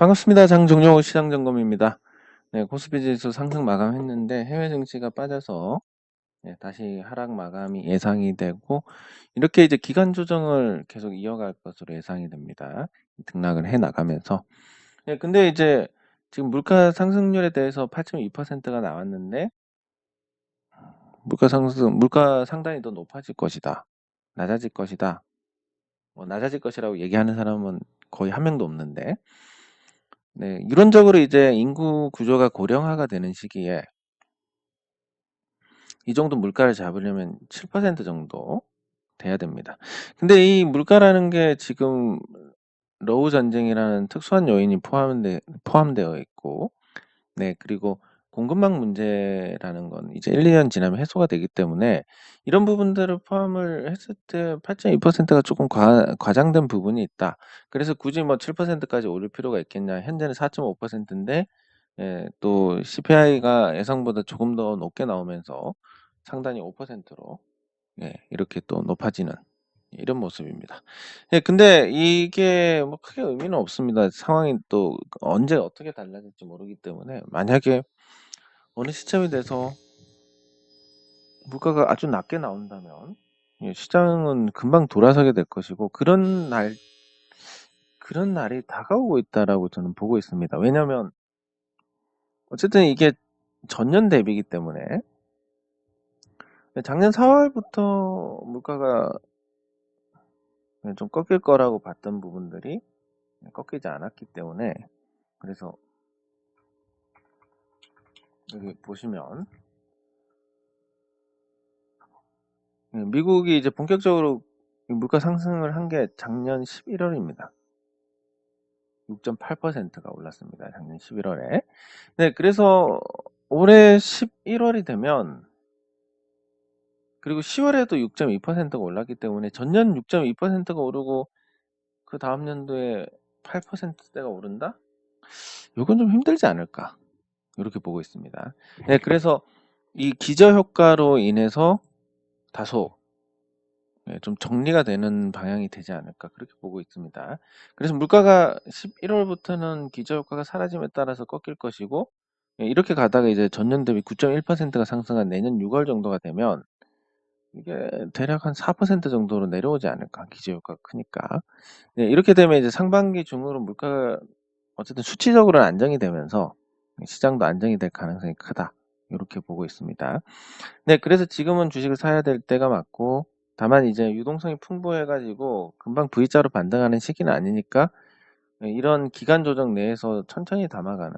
반갑습니다. 장종료 시장점검입니다. 네, 코스피 지수 상승 마감했는데 해외 증시가 빠져서 다시 하락 마감이 예상이 되고 이렇게 이제 기간 조정을 계속 이어갈 것으로 예상이 됩니다. 등락을 해 나가면서. 근데 이제 지금 물가 상승률에 대해서 8.2%가 나왔는데 물가 상단이 더 높아질 것이다. 낮아질 것이다. 낮아질 것이라고 얘기하는 사람은 거의 한 명도 없는데 네, 이론적으로 이제 인구 구조가 고령화가 되는 시기에 이 정도 물가를 잡으려면 7% 정도 돼야 됩니다. 근데 이 물가라는 게 지금 러우 전쟁이라는 특수한 요인이 포함되어 있고, 네, 그리고 공급망 문제라는 건 이제 1, 2년 지나면 해소가 되기 때문에 이런 부분들을 포함을 했을 때 8.2%가 조금 과장된 부분이 있다. 그래서 굳이 뭐 7%까지 오를 필요가 있겠냐. 현재는 4.5%인데 또 CPI가 예상보다 조금 더 높게 나오면서 상단이 5%로 이렇게 또 높아지는 이런 모습입니다. 근데 이게 뭐 크게 의미는 없습니다. 상황이 또 언제 어떻게 달라질지 모르기 때문에 만약에 어느 시점이 돼서 물가가 아주 낮게 나온다면 시장은 금방 돌아서게 될 것이고 그런 날이 다가오고 있다라고 저는 보고 있습니다. 왜냐하면 어쨌든 이게 전년 대비이기 때문에 작년 4월부터 물가가 좀 꺾일 거라고 봤던 부분들이 꺾이지 않았기 때문에 그래서 여기 보시면 미국이 이제 본격적으로 물가 상승을 한 게 작년 11월입니다. 6.8%가 올랐습니다. 작년 11월에. 네, 그래서 올해 11월이 되면 그리고 10월에도 6.2%가 올랐기 때문에 전년 6.2%가 오르고 그 다음 연도에 8%대가 오른다? 이건 좀 힘들지 않을까? 이렇게 보고 있습니다. 네, 그래서 이 기저효과로 인해서 다소 좀 정리가 되는 방향이 되지 않을까 그렇게 보고 있습니다. 그래서 물가가 11월부터는 기저효과가 사라짐에 따라서 꺾일 것이고 이렇게 가다가 이제 전년 대비 9.1%가 상승한 내년 6월 정도가 되면 이게 대략 한 4% 정도로 내려오지 않을까 기저효과가 크니까 이렇게 되면 이제 상반기 중으로 물가가 어쨌든 수치적으로는 안정이 되면서 시장도 안정이 될 가능성이 크다 이렇게 보고 있습니다. 네, 그래서 지금은 주식을 사야 될 때가 맞고 다만 이제 유동성이 풍부해가지고 금방 V자로 반등하는 시기는 아니니까 이런 기간 조정 내에서 천천히 담아가는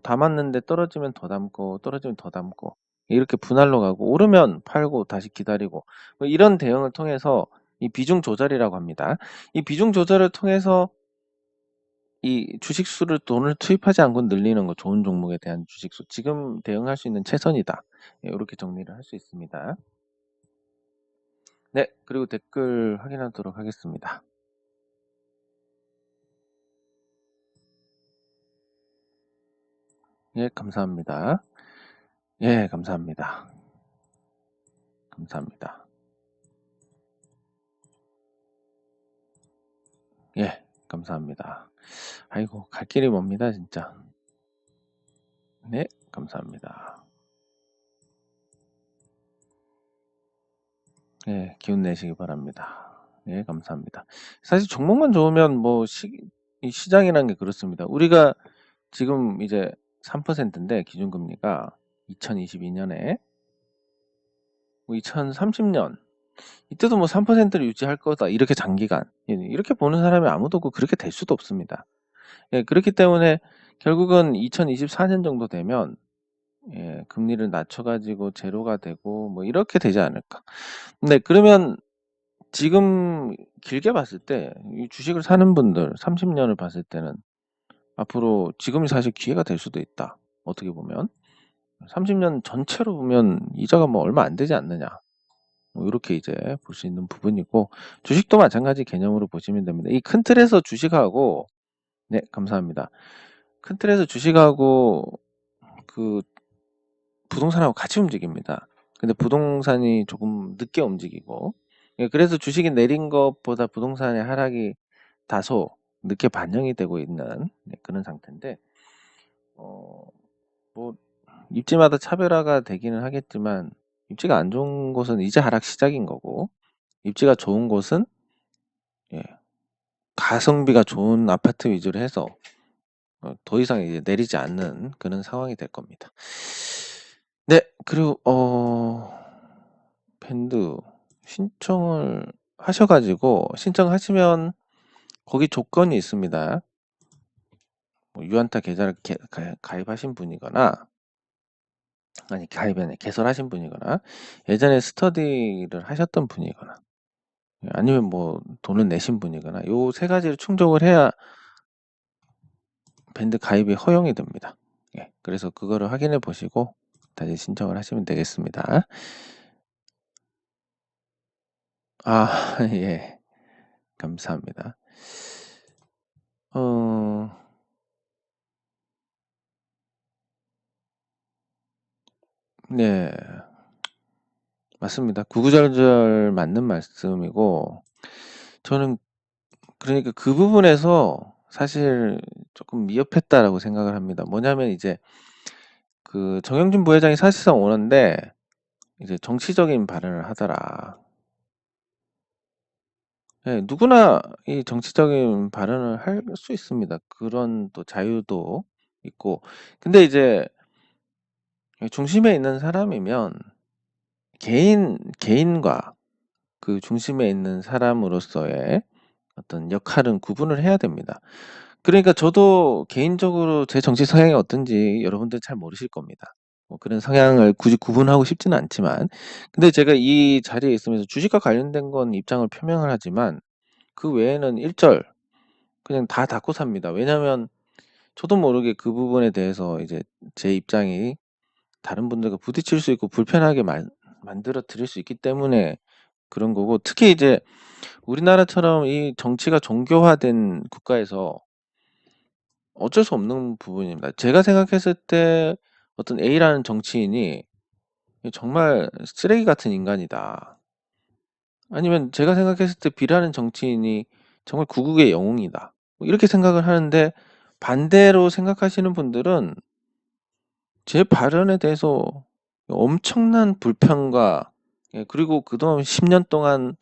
담았는데 떨어지면 더 담고 떨어지면 더 담고 이렇게 분할로 가고 오르면 팔고 다시 기다리고 뭐 이런 대응을 통해서 이 비중 조절이라고 합니다. 이 비중 조절을 통해서 이 주식수를 돈을 투입하지 않고 늘리는 거 좋은 종목에 대한 주식수 지금 대응할 수 있는 최선이다. 이렇게 정리를 할 수 있습니다. 네, 그리고 댓글 확인하도록 하겠습니다. 예, 감사합니다. 예, 감사합니다. 감사합니다. 예, 감사합니다. 아이고, 갈 길이 멉니다, 진짜. 네, 감사합니다. 예, 기운 내시기 바랍니다. 예, 감사합니다. 사실 종목만 좋으면 뭐 이 시장이라는 게 그렇습니다. 우리가 지금 이제 3%인데 기준금리가 2022년에 2030년 이때도 뭐 3%를 유지할 거다 이렇게 장기간 이렇게 보는 사람이 아무도 없고 그렇게 될 수도 없습니다. 그렇기 때문에 결국은 2024년 정도 되면 금리를 낮춰가지고 제로가 되고 뭐 이렇게 되지 않을까. 근데 그러면 지금 길게 봤을 때 이 주식을 사는 분들 30년을 봤을 때는 앞으로 지금이 사실 기회가 될 수도 있다. 어떻게 보면 30년 전체로 보면 이자가 뭐 얼마 안 되지 않느냐. 뭐 이렇게 이제 볼 수 있는 부분이고 주식도 마찬가지 개념으로 보시면 됩니다. 이 큰 틀에서 주식하고 네, 감사합니다. 큰 틀에서 주식하고 그 부동산하고 같이 움직입니다. 근데 부동산이 조금 늦게 움직이고 그래서 주식이 내린 것보다 부동산의 하락이 다소 늦게 반영이 되고 있는 그런 상태인데, 뭐 입지마다 차별화가 되기는 하겠지만, 입지가 안 좋은 곳은 이제 하락 시작인 거고, 입지가 좋은 곳은 예, 가성비가 좋은 아파트 위주로 해서 더 이상 이제 내리지 않는 그런 상황이 될 겁니다. 네, 그리고 밴드 신청을 하셔가지고 신청하시면 거기 조건이 있습니다. 뭐 유한타 계좌를 가입하신 분이거나, 아니 가입이 아니라 개설하신 분이거나, 예전에 스터디를 하셨던 분이거나, 아니면 뭐 돈을 내신 분이거나, 요 세 가지를 충족을 해야 밴드 가입이 허용이 됩니다. 예, 그래서 그거를 확인해 보시고 다시 신청을 하시면 되겠습니다. 아, 예, 감사합니다. 네, 맞습니다. 구구절절 맞는 말씀이고, 저는 그러니까 그 부분에서 사실 조금 미흡했다라고 생각을 합니다. 뭐냐면 이제 그 정영진 부회장이 사실상 오는데 이제 정치적인 발언을 하더라. 예, 누구나 이 정치적인 발언을 할 수 있습니다. 그런 또 자유도 있고. 근데 이제 중심에 있는 사람이면 개인과 그 중심에 있는 사람으로서의 어떤 역할은 구분을 해야 됩니다. 그러니까 저도 개인적으로 제 정치 성향이 어떤지 여러분들 잘 모르실 겁니다. 뭐 그런 성향을 굳이 구분하고 싶지는 않지만, 근데 제가 이 자리에 있으면서 주식과 관련된 건 입장을 표명을 하지만 그 외에는 일절 그냥 다 닫고 삽니다. 왜냐면 저도 모르게 그 부분에 대해서 이제 제 입장이 다른 분들과 부딪힐 수 있고 불편하게 만들어 드릴 수 있기 때문에 그런 거고, 특히 이제 우리나라처럼 이 정치가 종교화된 국가에서 어쩔 수 없는 부분입니다. 제가 생각했을 때 어떤 A라는 정치인이 정말 쓰레기 같은 인간이다. 아니면 제가 생각했을 때 B라는 정치인이 정말 구국의 영웅이다. 뭐 이렇게 생각을 하는데, 반대로 생각하시는 분들은 제 발언에 대해서 엄청난 불평과, 그리고 그동안 10년 동안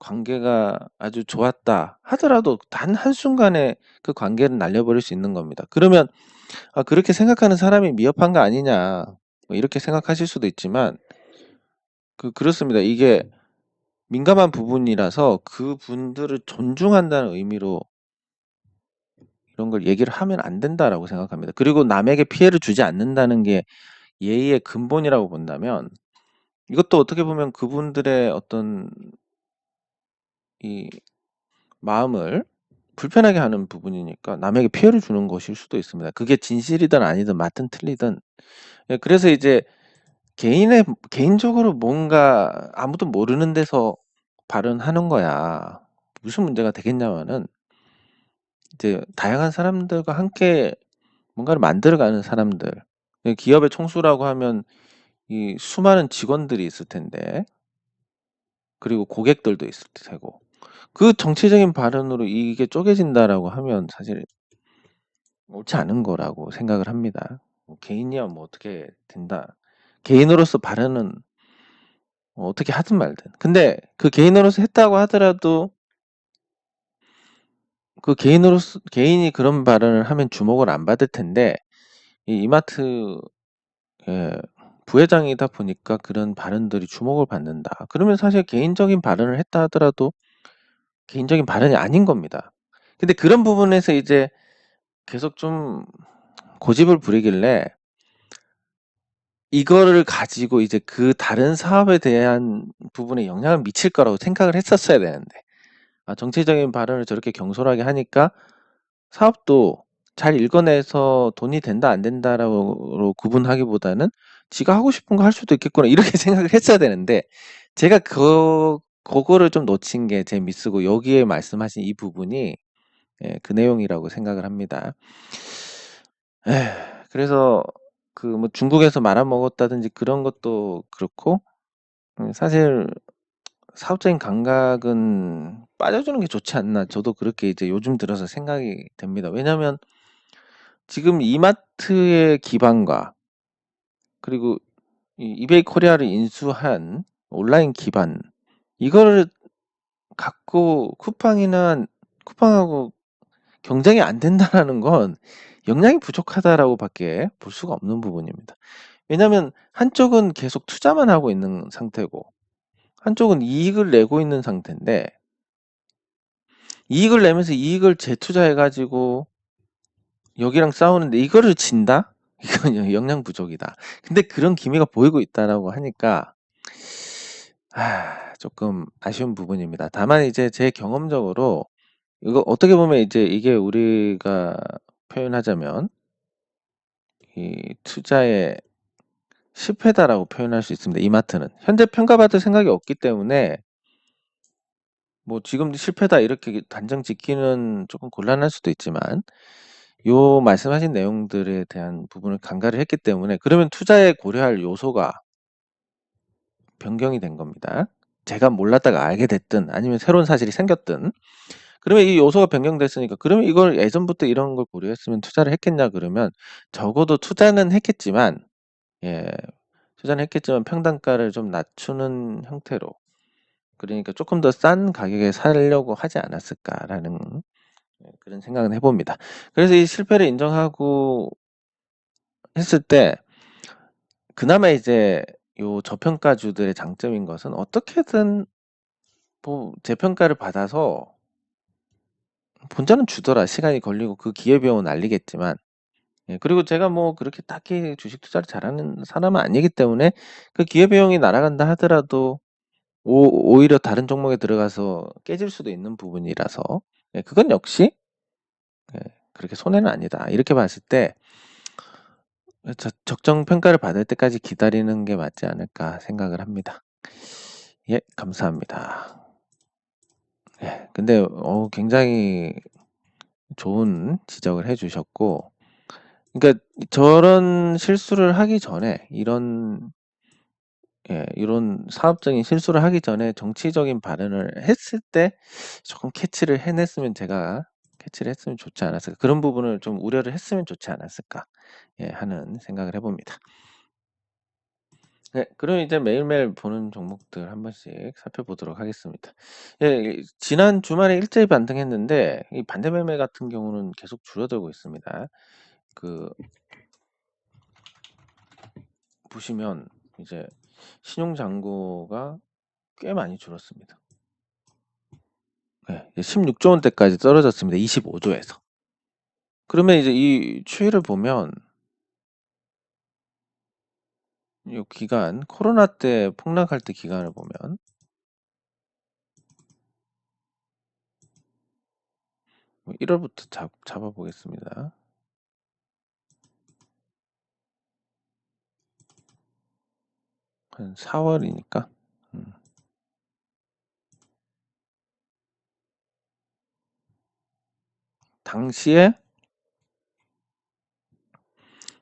관계가 아주 좋았다 하더라도 단 한순간에 그 관계를 날려버릴 수 있는 겁니다. 그러면 그렇게 생각하는 사람이 미흡한 거 아니냐, 뭐 이렇게 생각하실 수도 있지만, 그렇습니다. 이게 민감한 부분이라서 그분들을 존중한다는 의미로 이런 걸 얘기를 하면 안 된다라고 생각합니다. 그리고 남에게 피해를 주지 않는다는 게 예의의 근본이라고 본다면, 이것도 어떻게 보면 그분들의 어떤 이 마음을 불편하게 하는 부분이니까 남에게 피해를 주는 것일 수도 있습니다. 그게 진실이든 아니든 맞든 틀리든. 예, 그래서 이제 개인적으로 뭔가 아무도 모르는 데서 발언하는 거야 무슨 문제가 되겠냐면은, 이제 다양한 사람들과 함께 뭔가를 만들어가는 사람들, 기업의 총수라고 하면 이 수많은 직원들이 있을 텐데, 그리고 고객들도 있을 테고, 그 정치적인 발언으로 이게 쪼개진다라고 하면 사실 옳지 않은 거라고 생각을 합니다. 뭐 개인이야 뭐 어떻게 된다. 개인으로서 발언은 어떻게 하든 말든. 근데 그 개인으로서 했다고 하더라도 그 개인이 그런 발언을 하면 주목을 안 받을 텐데, 이 이마트 부회장이다 보니까 그런 발언들이 주목을 받는다. 그러면 사실 개인적인 발언을 했다 하더라도 개인적인 발언이 아닌 겁니다. 근데 그런 부분에서 이제 계속 좀 고집을 부리길래 이거를 가지고 이제 그 다른 사업에 대한 부분에 영향을 미칠 거라고 생각을 했었어야 되는데, 정치적인 발언을 저렇게 경솔하게 하니까 사업도 잘 읽어내서 돈이 된다 안 된다라고 구분하기보다는 지가 하고 싶은 거 할 수도 있겠구나 이렇게 생각을 했어야 되는데, 제가 그거를 좀 놓친 게 제 미스고, 여기에 말씀하신 이 부분이 그 내용이라고 생각을 합니다. 그래서 그 뭐 중국에서 말아먹었다든지 그런 것도 그렇고, 사실 사업적인 감각은 빠져주는 게 좋지 않나. 저도 그렇게 이제 요즘 들어서 생각이 됩니다. 왜냐면 지금 이마트의 기반과 그리고 이 이베이 코리아를 인수한 온라인 기반 이거를 갖고 쿠팡하고 경쟁이 안 된다라는 건 역량이 부족하다라고 밖에 볼 수가 없는 부분입니다. 왜냐면 한쪽은 계속 투자만 하고 있는 상태고 한쪽은 이익을 내고 있는 상태인데 이익을 내면서 이익을 재투자해 가지고 여기랑 싸우는데 이거를 진다? 이건 역량 부족이다. 근데 그런 기미가 보이고 있다라고 하니까 조금 아쉬운 부분입니다. 다만 이제 제 경험적으로 이거 어떻게 보면 이제 이게 우리가 표현하자면 이 투자의 실패다라고 표현할 수 있습니다. 이마트는 현재 평가받을 생각이 없기 때문에 뭐 지금도 실패다 이렇게 단정 짓기는 조금 곤란할 수도 있지만 요 말씀하신 내용들에 대한 부분을 간과를 했기 때문에 그러면 투자에 고려할 요소가 변경이 된 겁니다. 제가 몰랐다가 알게 됐든 아니면 새로운 사실이 생겼든 그러면 이 요소가 변경됐으니까 그러면 이걸 예전부터 이런 걸 고려했으면 투자를 했겠냐 그러면 적어도 투자는 했겠지만 예, 투자는 했겠지만 평단가를 좀 낮추는 형태로 그러니까 조금 더 싼 가격에 사려고 하지 않았을까라는 그런 생각은 해봅니다. 그래서 이 실패를 인정하고 했을 때 그나마 이제 요 저평가주들의 장점인 것은 어떻게든 뭐 재평가를 받아서 본전은 주더라. 시간이 걸리고 그 기회비용은 날리겠지만 예, 그리고 제가 뭐 그렇게 딱히 주식 투자를 잘하는 사람은 아니기 때문에 그 기회비용이 날아간다 하더라도 오히려 다른 종목에 들어가서 깨질 수도 있는 부분이라서 예, 그건 역시 예, 그렇게 손해는 아니다. 이렇게 봤을 때 적정 평가를 받을 때까지 기다리는 게 맞지 않을까 생각을 합니다. 예, 감사합니다. 예, 근데 굉장히 좋은 지적을 해주셨고, 그러니까 저런 실수를 하기 전에 이런 사업적인 실수를 하기 전에 정치적인 발언을 했을 때 조금 캐치를 했으면 좋지 않았을까. 그런 부분을 좀 우려를 했으면 좋지 않았을까. 예, 하는 생각을 해봅니다. 네, 그럼 이제 매일매일 보는 종목들 한 번씩 살펴보도록 하겠습니다. 예, 지난 주말에 일제히 반등했는데 이 반대 매매 같은 경우는 계속 줄어들고 있습니다. 그 보시면 이제 신용 잔고가 꽤 많이 줄었습니다. 네, 16조 원대까지 떨어졌습니다. 25조에서. 그러면 이제 이 추이를 보면 이 기간 코로나 때 폭락할 때 기간을 보면 1월부터 잡아보겠습니다. 한 4월이니까 당시에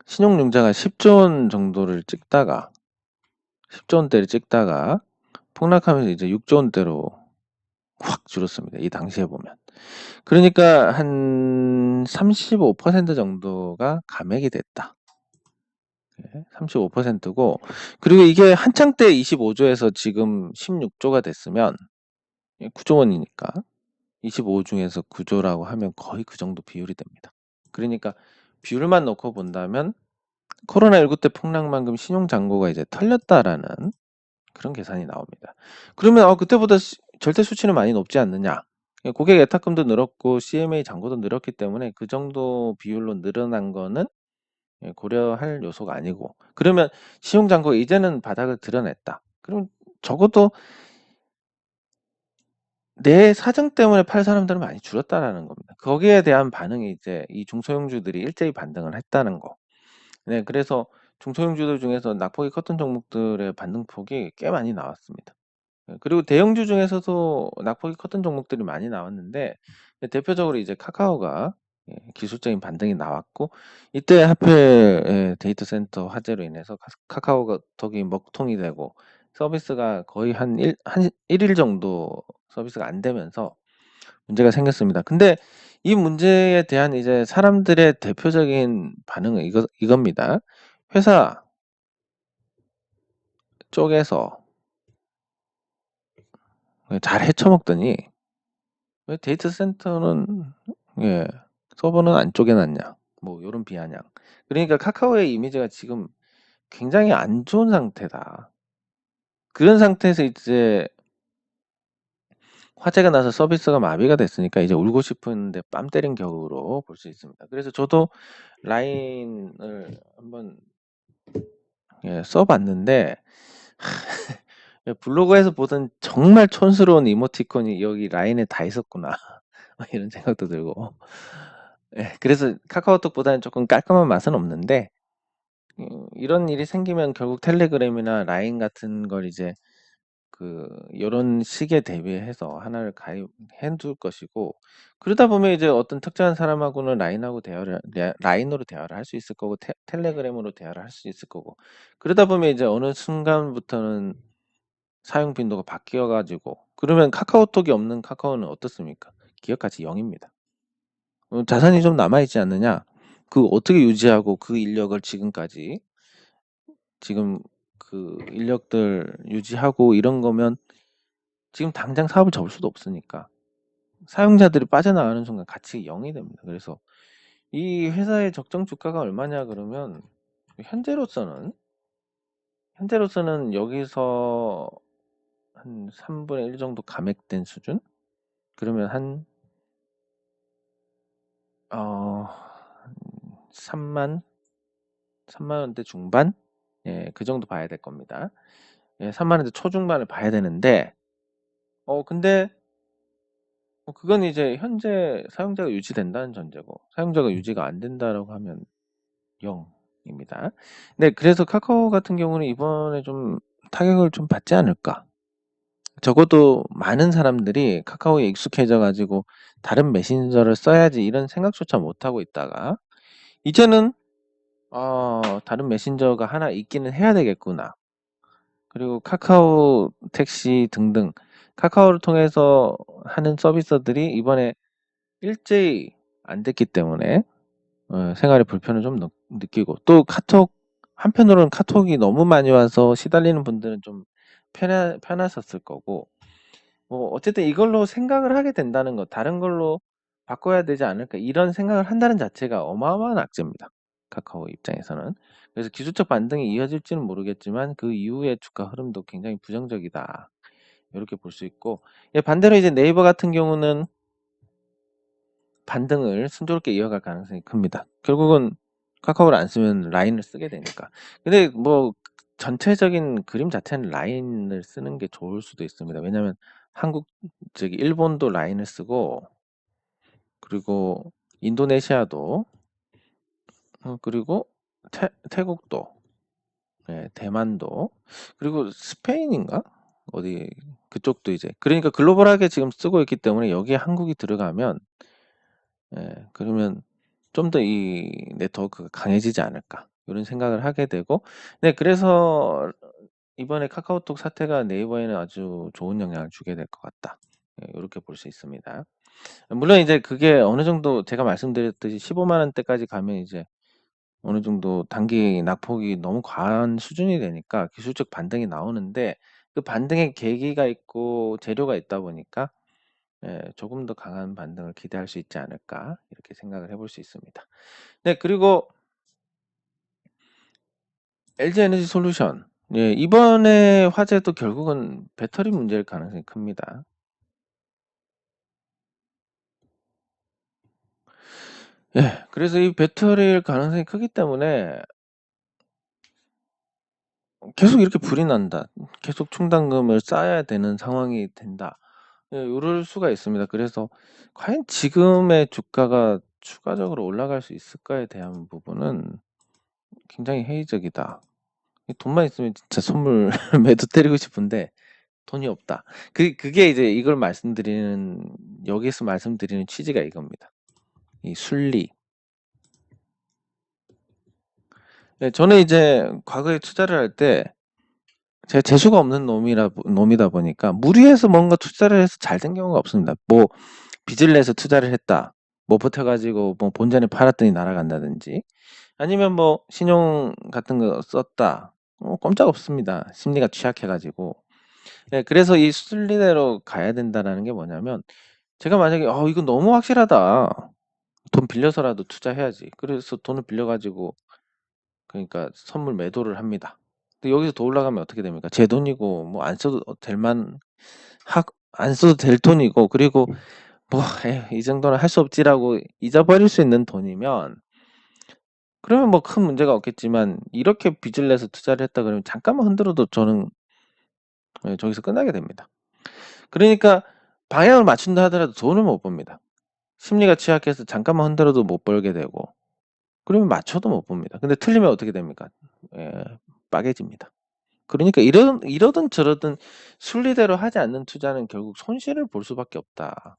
신용융자가 10조 원 정도를 찍다가 10조 원대를 찍다가 폭락하면서 이제 6조 원대로 확 줄었습니다. 이 당시에 보면. 그러니까 한 35% 정도가 감액이 됐다. 35%고 그리고 이게 한창 때 25조에서 지금 16조가 됐으면 9조 원이니까 25 중에서 9조라고 하면 거의 그 정도 비율이 됩니다. 그러니까 비율만 놓고 본다면 코로나19 때 폭락만큼 신용잔고가 이제 털렸다라는 그런 계산이 나옵니다. 그러면 그때보다 절대 수치는 많이 높지 않느냐? 고객 예탁금도 늘었고 CMA 잔고도 늘었기 때문에 그 정도 비율로 늘어난 거는 고려할 요소가 아니고 그러면 신용잔고가 이제는 바닥을 드러냈다. 그럼 적어도 내 사정 때문에 팔 사람들은 많이 줄었다라는 겁니다. 거기에 대한 반응이 이제 이 중소형주들이 일제히 반등을 했다는 거. 네, 그래서 중소형주들 중에서 낙폭이 컸던 종목들의 반등폭이 꽤 많이 나왔습니다. 그리고 대형주 중에서도 낙폭이 컸던 종목들이 많이 나왔는데 대표적으로 이제 카카오가 기술적인 반등이 나왔고 이때 하필 데이터 센터 화재로 인해서 카카오가 덕이 먹통이 되고 서비스가 거의 한 1일 정도 서비스가 안 되면서 문제가 생겼습니다. 근데 이 문제에 대한 이제 사람들의 대표적인 반응은 이겁니다. 회사 쪽에서 잘 헤쳐먹더니 왜 데이터 센터는 예, 서버는 안 쪼개놨냐. 뭐 요런 비아냥. 그러니까 카카오의 이미지가 지금 굉장히 안 좋은 상태다. 그런 상태에서 이제 화재가 나서 서비스가 마비가 됐으니까 이제 울고 싶은데 뺨 때린 격으로 볼 수 있습니다. 그래서 저도 라인을 한번 써봤는데 블로그에서 보던 정말 촌스러운 이모티콘이 여기 라인에 다 있었구나 이런 생각도 들고 그래서 카카오톡보다는 조금 깔끔한 맛은 없는데 이런 일이 생기면 결국 텔레그램이나 라인 같은 걸 이제 요런 시기에 대비해서 하나를 가입해 둘 것이고, 그러다 보면 이제 어떤 특정한 사람하고는 라인으로 대화를 할 수 있을 거고, 텔레그램으로 대화를 할 수 있을 거고, 그러다 보면 이제 어느 순간부터는 사용 빈도가 바뀌어 가지고, 그러면 카카오톡이 없는 카카오는 어떻습니까? 기업가치 0입니다. 자산이 좀 남아있지 않느냐? 어떻게 유지하고 그 인력을 지금 인력들 유지하고 이런 거면 지금 당장 사업을 접을 수도 없으니까 사용자들이 빠져나가는 순간 가치 0이 됩니다. 그래서 이 회사의 적정 주가가 얼마냐 그러면 현재로서는 여기서 한 3분의 1 정도 감액된 수준? 그러면 한 3만 원대 중반? 예, 그 정도 봐야 될 겁니다. 예, 3만 원대 초중반을 봐야 되는데 근데 그건 이제 현재 사용자가 유지된다는 전제고, 사용자가 유지가 안 된다라고 하면 0입니다. 네, 그래서 카카오 같은 경우는 이번에 좀 타격을 좀 받지 않을까. 적어도 많은 사람들이 카카오에 익숙해져 가지고 다른 메신저를 써야지 이런 생각조차 못하고 있다가 이제는 다른 메신저가 하나 있기는 해야 되겠구나. 그리고 카카오 택시 등등 카카오를 통해서 하는 서비스들이 이번에 일제히 안 됐기 때문에 생활의 불편을 좀 느끼고, 또 한편으로는 카톡이 너무 많이 와서 시달리는 분들은 좀 편하셨을 거고, 뭐 어쨌든 이걸로 생각을 하게 된다는 것, 다른 걸로 바꿔야 되지 않을까 이런 생각을 한다는 자체가 어마어마한 악재입니다. 카카오 입장에서는. 그래서 기술적 반등이 이어질지는 모르겠지만 그 이후의 주가 흐름도 굉장히 부정적이다. 이렇게 볼 수 있고, 반대로 이제 네이버 같은 경우는 반등을 순조롭게 이어갈 가능성이 큽니다. 결국은 카카오를 안 쓰면 라인을 쓰게 되니까. 근데 뭐 전체적인 그림 자체는 라인을 쓰는 게 좋을 수도 있습니다. 왜냐면 일본도 라인을 쓰고, 그리고 인도네시아도, 그리고 태국도, 대만도, 그리고 스페인인가? 어디 그쪽도 이제, 그러니까 글로벌하게 지금 쓰고 있기 때문에 여기에 한국이 들어가면 그러면 좀 더 이 네트워크가 강해지지 않을까 이런 생각을 하게 되고, 네, 그래서 이번에 카카오톡 사태가 네이버에는 아주 좋은 영향을 주게 될 것 같다. 이렇게 볼 수 있습니다. 물론 이제 그게 어느 정도 제가 말씀드렸듯이 15만 원대까지 가면 이제 어느 정도 단기 낙폭이 너무 과한 수준이 되니까 기술적 반등이 나오는데, 그 반등의 계기가 있고 재료가 있다 보니까 조금 더 강한 반등을 기대할 수 있지 않을까 이렇게 생각을 해볼 수 있습니다. 네, 그리고 LG에너지솔루션, 이번에 화재도 결국은 배터리 문제일 가능성이 큽니다. 그래서 이 배터리일 가능성이 크기 때문에 계속 이렇게 불이 난다, 계속 충당금을 쌓아야 되는 상황이 된다, 이럴 수가 있습니다. 그래서 과연 지금의 주가가 추가적으로 올라갈 수 있을까에 대한 부분은 굉장히 회의적이다. 돈만 있으면 진짜 선물 매도 때리고 싶은데 돈이 없다. 그게 이제 여기서 말씀드리는 취지가 이겁니다. 이 순리. 저는 이제 과거에 투자를 할 때 제가 재수가 없는 놈이다 보니까 무리해서 뭔가 투자를 해서 잘 된 경우가 없습니다. 뭐 빚을 내서 투자를 했다. 뭐 버텨가지고 뭐 본전에 팔았더니 날아간다든지 아니면 뭐 신용 같은 거 썼다. 꼼짝 없습니다. 심리가 취약해가지고. 네, 그래서 이 순리대로 가야 된다라는 게 뭐냐면 제가 만약에 이건 너무 확실하다. 돈 빌려서라도 투자해야지. 그래서 돈을 빌려가지고 그러니까 선물 매도를 합니다. 근데 여기서 더 올라가면 어떻게 됩니까? 제 돈이고 뭐 안 써도 안 써도 될 돈이고 그리고 뭐 이 정도는 할 수 없지라고 잊어버릴 수 있는 돈이면 그러면 뭐 큰 문제가 없겠지만 이렇게 빚을 내서 투자를 했다 그러면 잠깐만 흔들어도 저는 저기서 끝나게 됩니다. 그러니까 방향을 맞춘다 하더라도 돈을 못 법니다. 심리가 취약해서 잠깐만 흔들어도 못 벌게 되고 그러면 맞춰도 못 봅니다. 근데 틀리면 어떻게 됩니까? 빠개집니다. 그러니까 이러든 저러든 순리대로 하지 않는 투자는 결국 손실을 볼 수밖에 없다.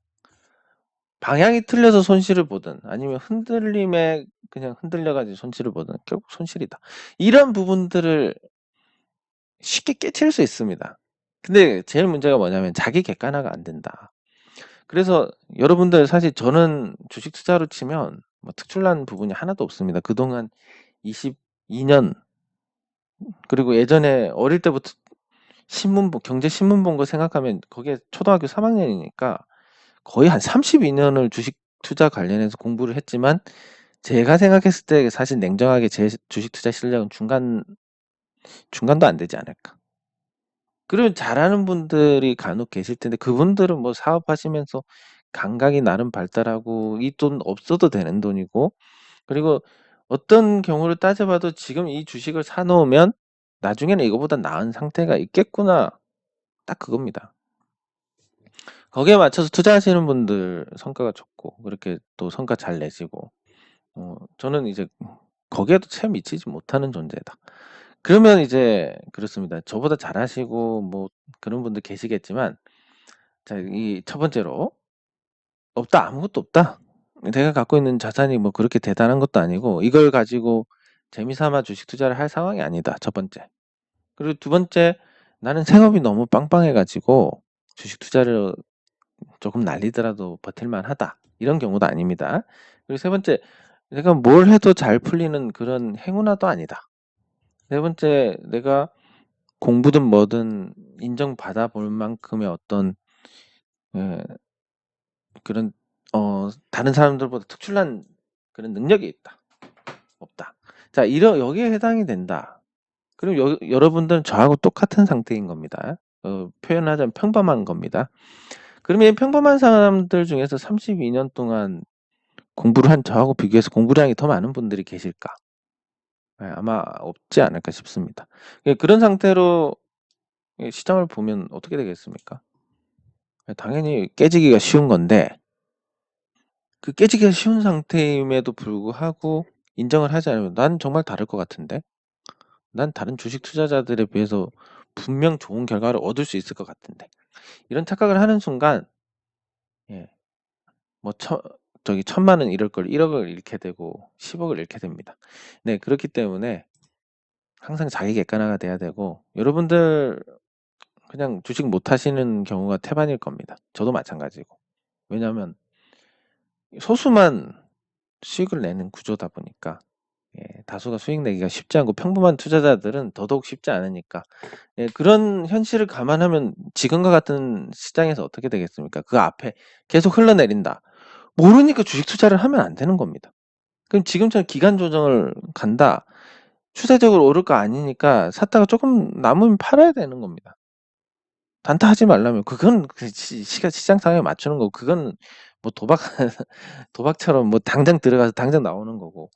방향이 틀려서 손실을 보든 아니면 흔들림에 그냥 흔들려가지고 손실을 보든 결국 손실이다. 이런 부분들을 쉽게 깨칠 수 있습니다. 근데 제일 문제가 뭐냐면 자기 객관화가 안 된다. 그래서 여러분들 사실 저는 주식 투자로 치면 뭐 특출난 부분이 하나도 없습니다. 그동안 22년 그리고 예전에 어릴 때부터 경제 신문 본 거 생각하면 그게 초등학교 3학년이니까 거의 한 32년을 주식 투자 관련해서 공부를 했지만 제가 생각했을 때 사실 냉정하게 제 주식 투자 실력은 중간도 안 되지 않을까. 그러면 잘하는 분들이 간혹 계실 텐데 그분들은 뭐 사업하시면서 감각이 나름 발달하고 이 돈 없어도 되는 돈이고 그리고 어떤 경우를 따져봐도 지금 이 주식을 사놓으면 나중에는 이거보다 나은 상태가 있겠구나. 딱 그겁니다. 거기에 맞춰서 투자하시는 분들 성과가 좋고 그렇게 또 성과 잘 내시고 저는 이제 거기에도 채 미치지 못하는 존재다. 그러면 이제 그렇습니다. 저보다 잘하시고 뭐 그런 분들 계시겠지만 자, 이 첫 번째로 없다. 아무것도 없다. 내가 갖고 있는 자산이 뭐 그렇게 대단한 것도 아니고 이걸 가지고 재미삼아 주식 투자를 할 상황이 아니다. 첫 번째. 그리고 두 번째 나는 생업이 너무 빵빵해 가지고 주식 투자를 조금 날리더라도 버틸만 하다. 이런 경우도 아닙니다. 그리고 세 번째 내가 뭘 해도 잘 풀리는 그런 행운아도 아니다. 네 번째 내가 공부든 뭐든 인정받아 볼 만큼의 어떤 예, 그런 다른 사람들보다 특출난 그런 능력이 있다. 없다. 자, 여기에 해당이 된다. 그럼 여러분들은 저하고 똑같은 상태인 겁니다. 표현하자면 평범한 겁니다. 그러면 이 평범한 사람들 중에서 32년 동안 공부를 한 저하고 비교해서 공부량이 더 많은 분들이 계실까? 아마 없지 않을까 싶습니다. 그런 상태로 시장을 보면 어떻게 되겠습니까? 당연히 깨지기가 쉬운 건데 그 깨지기가 쉬운 상태임에도 불구하고 인정을 하지 않으면 난 정말 다를 것 같은데 난 다른 주식 투자자들에 비해서 분명 좋은 결과를 얻을 수 있을 것 같은데 이런 착각을 하는 순간 예, 뭐 저기 1,000만 원 잃을 걸 1억을 잃게 되고 10억을 잃게 됩니다. 네, 그렇기 때문에 항상 자기 객관화가 돼야 되고 여러분들 그냥 주식 못 하시는 경우가 태반일 겁니다. 저도 마찬가지고. 왜냐하면 소수만 수익을 내는 구조다 보니까 다수가 수익 내기가 쉽지 않고 평범한 투자자들은 더더욱 쉽지 않으니까 그런 현실을 감안하면 지금과 같은 시장에서 어떻게 되겠습니까? 그 앞에 계속 흘러내린다. 모르니까 주식 투자를 하면 안 되는 겁니다. 그럼 지금처럼 기간 조정을 간다. 추세적으로 오를 거 아니니까 샀다가 조금 남으면 팔아야 되는 겁니다. 단타하지 말라면 그건 시장 상황에 맞추는 거고 그건 뭐 도박처럼 뭐 당장 들어가서 당장 나오는 거고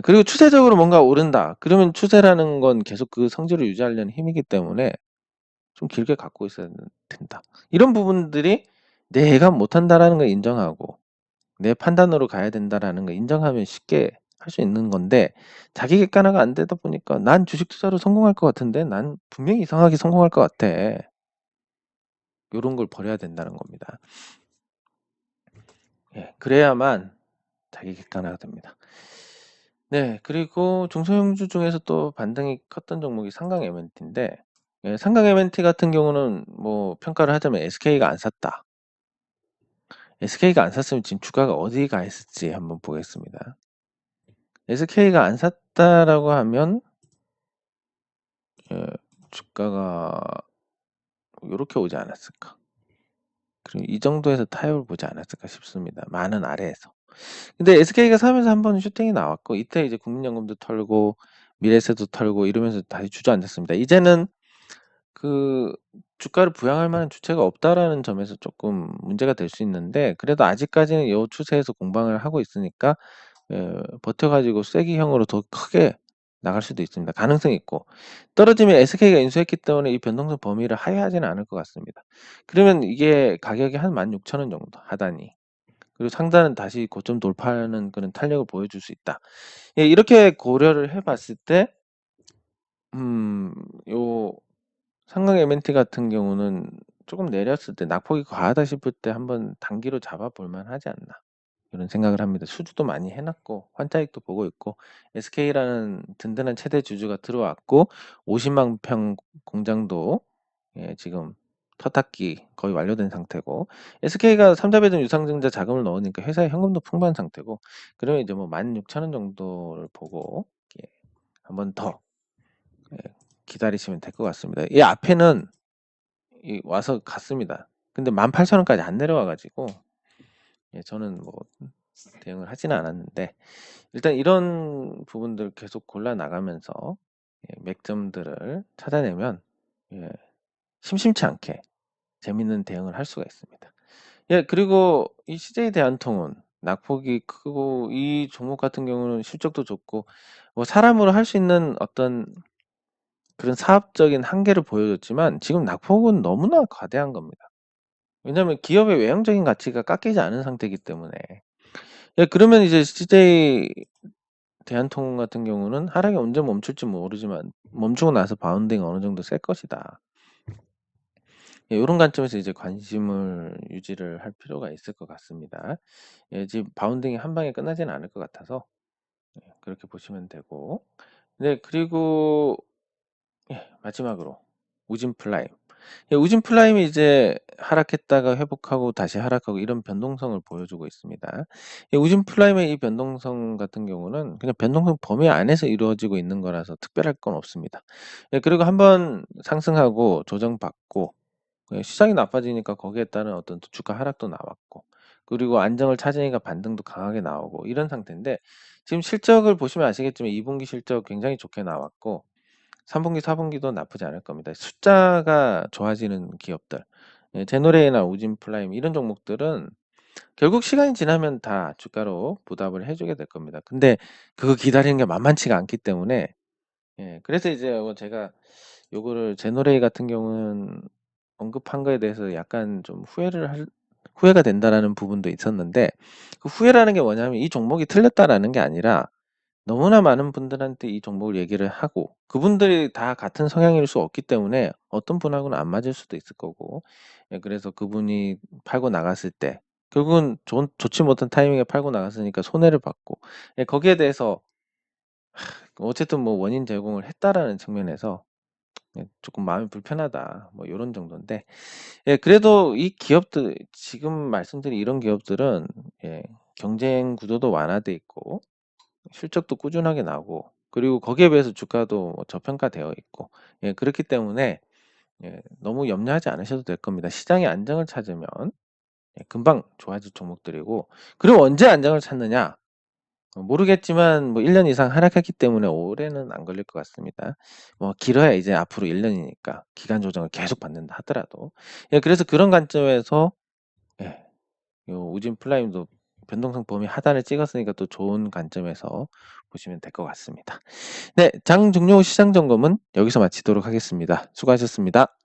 그리고 추세적으로 뭔가 오른다. 그러면 추세라는 건 계속 그 성질을 유지하려는 힘이기 때문에 좀 길게 갖고 있어야 된다. 이런 부분들이 내가 못한다라는 걸 인정하고 내 판단으로 가야 된다라는 걸 인정하면 쉽게 할 수 있는 건데 자기 객관화가 안 되다 보니까 난 주식 투자로 성공할 것 같은데 난 분명히 이상하게 성공할 것 같아. 요런 걸 버려야 된다는 겁니다. 그래야만 자기 객관화가 됩니다. 네, 그리고 중소형주 중에서 또 반등이 컸던 종목이 상강 MNT인데 예, 삼강 M&T 같은 경우는 뭐 평가를 하자면 SK가 안 샀다. SK가 안 샀으면 지금 주가가 어디 가 있을지 한번 보겠습니다. SK가 안 샀다라고 하면 예, 주가가 요렇게 오지 않았을까. 그리고 이 정도에서 타협을 보지 않았을까 싶습니다. 많은 아래에서. 근데 SK가 사면서 한번 슈팅이 나왔고 이때 이제 국민연금도 털고 미래에셋도 털고 이러면서 다시 주저앉았습니다. 이제는 그 주가를 부양할 만한 주체가 없다라는 점에서 조금 문제가 될 수 있는데 그래도 아직까지는 요 추세에서 공방을 하고 있으니까 버텨가지고 쐐기형으로 더 크게 나갈 수도 있습니다. 가능성이 있고 떨어지면 SK가 인수했기 때문에 이 변동성 범위를 하회하지는 않을 것 같습니다. 그러면 이게 가격이 한 16,000원 정도 하단이 그리고 상단은 다시 고점 돌파하는 그런 탄력을 보여줄 수 있다. 예, 이렇게 고려를 해봤을 때 요 삼강 M&T 같은 경우는 조금 내렸을 때 낙폭이 과하다 싶을 때 한번 단기로 잡아볼 만하지 않나 이런 생각을 합니다. 수주도 많이 해놨고 환차익도 보고 있고 SK라는 든든한 최대 주주가 들어왔고 50만 평 공장도 예, 지금 터닦기 거의 완료된 상태고 SK가 3자 배당 유상증자 자금을 넣으니까 회사에 현금도 풍부한 상태고 그러면 이제 뭐 16,000원 정도를 보고 예, 한번 더 예, 기다리시면 될 것 같습니다. 이 앞에는 와서 갔습니다. 근데 18,000원까지 안 내려와가지고 예, 저는 뭐 대응을 하지는 않았는데 일단 이런 부분들 계속 골라 나가면서 예, 맥점들을 찾아내면 예, 심심치 않게 재밌는 대응을 할 수가 있습니다. 예, 그리고 이 CJ 대한통운 낙폭이 크고 이 종목 같은 경우는 실적도 좋고 뭐 사람으로 할 수 있는 어떤 그런 사업적인 한계를 보여줬지만 지금 낙폭은 너무나 과대한 겁니다. 왜냐하면 기업의 외형적인 가치가 깎이지 않은 상태이기 때문에 예, 그러면 이제 CJ 대한통운 같은 경우는 하락이 언제 멈출지 모르지만 멈추고 나서 바운딩 어느 정도 셀 것이다. 예, 이런 관점에서 이제 관심을 유지를 할 필요가 있을 것 같습니다. 예, 지금 바운딩이 한 방에 끝나지는 않을 것 같아서 예, 그렇게 보시면 되고 네, 그리고 예, 마지막으로 우진 플라임. 예, 우진 플라임이 이제 하락했다가 회복하고 다시 하락하고 이런 변동성을 보여주고 있습니다. 예, 우진 플라임의 이 변동성 같은 경우는 그냥 변동성 범위 안에서 이루어지고 있는 거라서 특별할 건 없습니다. 예, 그리고 한번 상승하고 조정받고 예, 시장이 나빠지니까 거기에 따른 어떤 주가 하락도 나왔고 그리고 안정을 찾으니까 반등도 강하게 나오고 이런 상태인데 지금 실적을 보시면 아시겠지만 2분기 실적 굉장히 좋게 나왔고 3분기, 4분기도 나쁘지 않을 겁니다. 숫자가 좋아지는 기업들, 예, 제노레이나 우진 플라임 이런 종목들은 결국 시간이 지나면 다 주가로 보답을 해주게 될 겁니다. 근데 그거 기다리는 게 만만치가 않기 때문에 예, 그래서 이제 제가 요거를 제노레이 같은 경우는 언급한 거에 대해서 약간 좀 후회가 된다라는 부분도 있었는데 그 후회라는 게 뭐냐면 이 종목이 틀렸다라는 게 아니라 너무나 많은 분들한테 이 종목을 얘기를 하고 그분들이 다 같은 성향일 수 없기 때문에 어떤 분하고는 안 맞을 수도 있을 거고 예, 그래서 그분이 팔고 나갔을 때 결국은 좋지 못한 타이밍에 팔고 나갔으니까 손해를 받고 예, 거기에 대해서 어쨌든 뭐 원인 제공을 했다라는 측면에서 예, 조금 마음이 불편하다 뭐 이런 정도인데 예, 그래도 이 기업들 지금 말씀드린 이런 기업들은 예, 경쟁 구도도 완화돼 있고 실적도 꾸준하게 나고 그리고 거기에 비해서 주가도 뭐 저평가되어 있고 예, 그렇기 때문에 예, 너무 염려하지 않으셔도 될 겁니다. 시장이 안정을 찾으면 예, 금방 좋아질 종목들이고 그리고 언제 안정을 찾느냐 모르겠지만 뭐 1년 이상 하락했기 때문에 올해는 안 걸릴 것 같습니다. 뭐 길어야 이제 앞으로 1년이니까 기간 조정을 계속 받는다 하더라도 예, 그래서 그런 관점에서 예, 요 우진 플라임도 변동성 범위 하단을 찍었으니까 또 좋은 관점에서 보시면 될 것 같습니다. 네, 장 종료 후 시장 점검은 여기서 마치도록 하겠습니다. 수고하셨습니다.